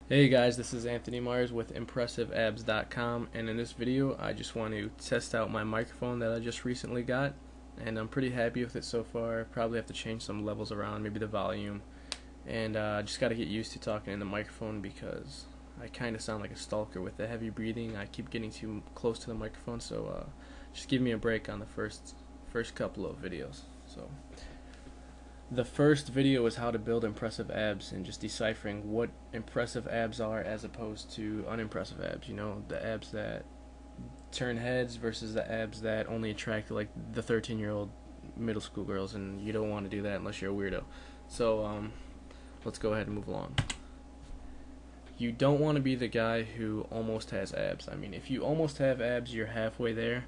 Hey guys, this is Anthony Myers with ImpressiveAbs.com, and in this video I just want to test out my microphone that I just recently got, and I'm pretty happy with it so far. Probably have to change some levels around, maybe the volume, and I just got to get used to talking in the microphone because I kind of sound like a stalker with the heavy breathing. I keep getting too close to the microphone, so just give me a break on the first couple of videos. So the first video is how to build impressive abs and just deciphering what impressive abs are as opposed to unimpressive abs. You know, the abs that turn heads versus the abs that only attract like the 13-year-old middle school girls, and you don't want to do that unless you're a weirdo. So let's go ahead and move along. You don't want to be the guy who almost has abs. I mean, if you almost have abs, you're halfway there.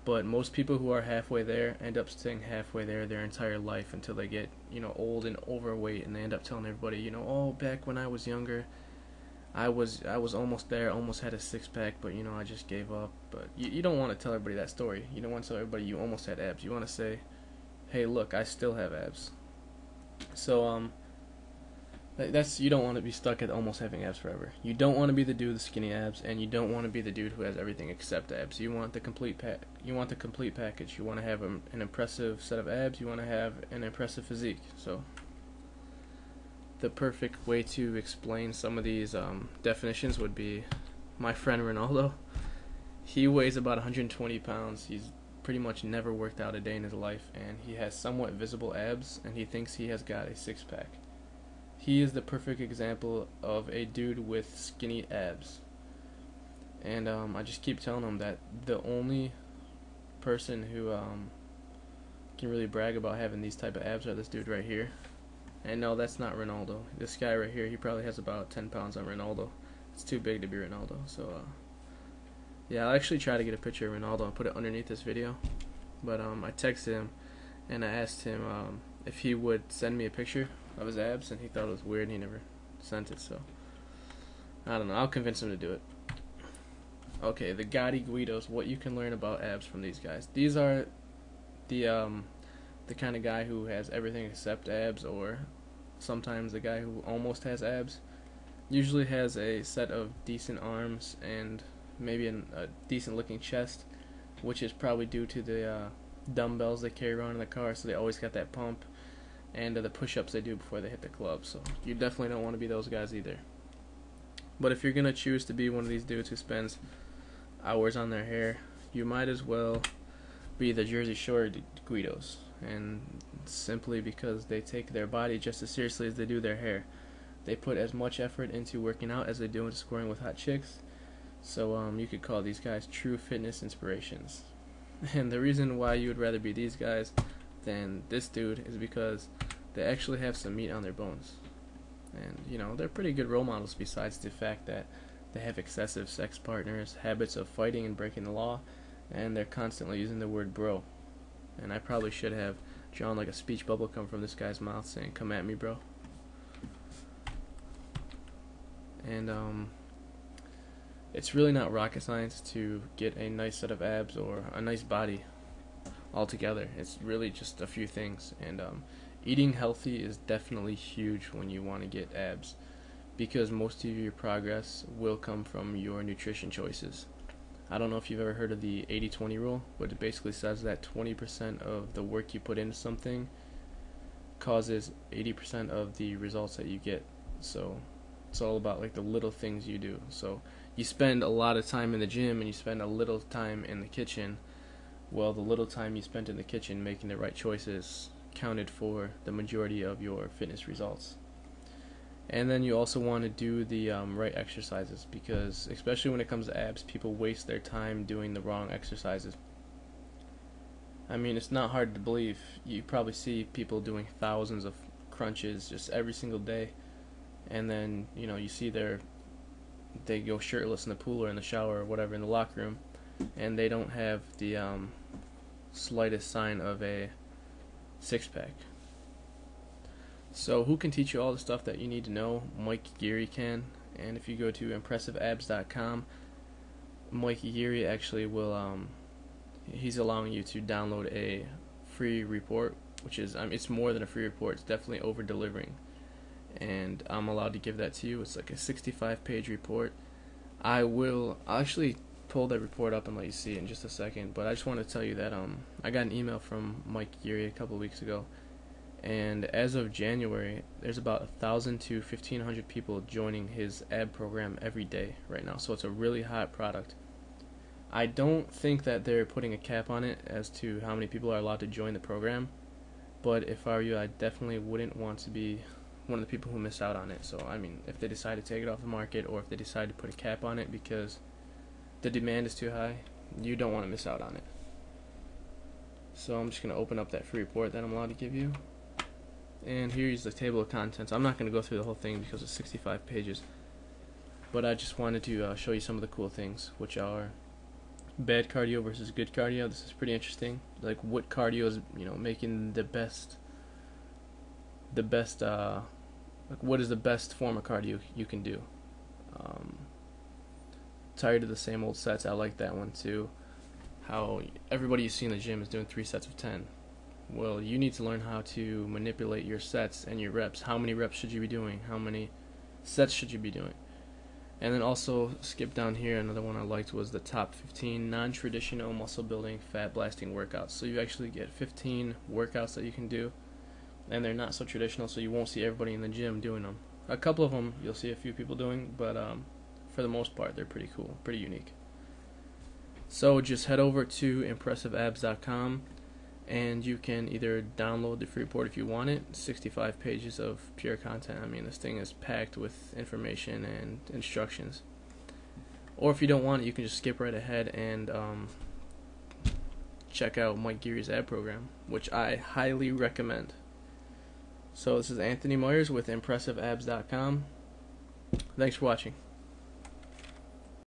But most people who are halfway there end up staying halfway there their entire life until they get, old and overweight, and they end up telling everybody, oh, back when I was younger, I was almost there, almost had a six pack, but I just gave up. But you don't want to tell everybody that story. You don't want to tell everybody you almost had abs. You want to say, hey, look, I still have abs. So that's you don't want to be stuck at almost having abs forever. You don't want to be the dude with the skinny abs, and you don't want to be the dude who has everything except abs. You want the complete You want the complete package. You want to have an impressive set of abs. You want to have an impressive physique. So the perfect way to explain some of these definitions would be my friend Ronaldo. He weighs about 120 pounds. He's pretty much never worked out a day in his life, and he has somewhat visible abs, and he thinks he has got a six pack. He is the perfect example of a dude with skinny abs. And I just keep telling him that the only person who can really brag about having these type of abs are this dude right here. And no, that's not Ronaldo. This guy right here, he probably has about 10 pounds on Ronaldo. It's too big to be Ronaldo. So yeah, I'll actually try to get a picture of Ronaldo and put it underneath this video. But I texted him and I asked him if he would send me a picture of his abs, and he thought it was weird and he never sent it, so I don't know. I'll convince him to do it. Okay, the Gotti Guidos, what you can learn about abs from these guys. These are the kind of guy who has everything except abs, or sometimes the guy who almost has abs. Usually has a set of decent arms and maybe a decent looking chest, which is probably due to the dumbbells they carry around in the car, so they always got that pump, and the push-ups they do before they hit the club. So you definitely don't want to be those guys either. But if you're going to choose to be one of these dudes who spends hours on their hair, you might as well be the Jersey Shore Guidos, and simply because they take their body just as seriously as they do their hair. They put as much effort into working out as they do into scoring with hot chicks. So you could call these guys true fitness inspirations. And the reason why you would rather be these guys than this dude is because they actually have some meat on their bones. And they're pretty good role models, besides the fact that they have excessive sex partners, habits of fighting and breaking the law, and they're constantly using the word bro. And I probably should have drawn like a speech bubble come from this guy's mouth saying, "Come at me, bro." And it's really not rocket science to get a nice set of abs or a nice body altogether. It's really just a few things, and eating healthy is definitely huge when you want to get abs, because most of your progress will come from your nutrition choices. I don't know if you've ever heard of the 80-20 rule, but it basically says that 20% of the work you put into something causes 80% of the results that you get. So it's all about like the little things you do. So you spend a lot of time in the gym and you spend a little time in the kitchen. Well, the little time you spent in the kitchen making the right choices counted for the majority of your fitness results. And then you also want to do the right exercises, because especially when it comes to abs, people waste their time doing the wrong exercises. I mean, it's not hard to believe. You probably see people doing thousands of crunches just every single day, and then you see they go shirtless in the pool or in the shower or whatever in the locker room, and they don't have the slightest sign of a six-pack. So who can teach you all the stuff that you need to know? Mike Geary can. And if you go to ImpressiveAbs.com, Mike Geary actually will he's allowing you to download a free report, which is it's more than a free report. It's definitely over delivering. and I'm allowed to give that to you. It's like a 65-page report. I'll actually pull that report up and let you see it in just a second, but I just want to tell you that I got an email from Mike Geary a couple of weeks ago, and as of January, there's about 1,000 to 1,500 people joining his ab program every day right now, so it's a really hot product. I don't think that they're putting a cap on it as to how many people are allowed to join the program, but if I were you, I definitely wouldn't want to be one of the people who miss out on it. So, I mean, if they decide to take it off the market, or if they decide to put a cap on it because the demand is too high, you don't want to miss out on it. So I'm just going to open up that free report that I'm allowed to give you. And here's the table of contents. I'm not going to go through the whole thing because it's 65 pages. But I just wanted to show you some of the cool things, which are bad cardio versus good cardio. This is pretty interesting. Like, what cardio is, making the best like, what is the best form of cardio you can do. Tired of the same old sets. I like that one too. How everybody you see in the gym is doing 3 sets of 10. Well, you need to learn how to manipulate your sets and your reps. How many reps should you be doing? How many sets should you be doing? And then also, skip down here, another one I liked was the top 15 non-traditional muscle building fat blasting workouts. So you actually get 15 workouts that you can do, and they're not so traditional, so you won't see everybody in the gym doing them. A couple of them you'll see a few people doing, but for the most part they're pretty cool, pretty unique. So just head over to ImpressiveAbs.com, and you can either download the free report if you want it. 65 pages of pure content. I mean, this thing is packed with information and instructions. Or if you don't want it, you can just skip right ahead and check out Mike Geary's ad program, which I highly recommend. So this is Anthony Myers with ImpressiveAbs.com. Thanks for watching.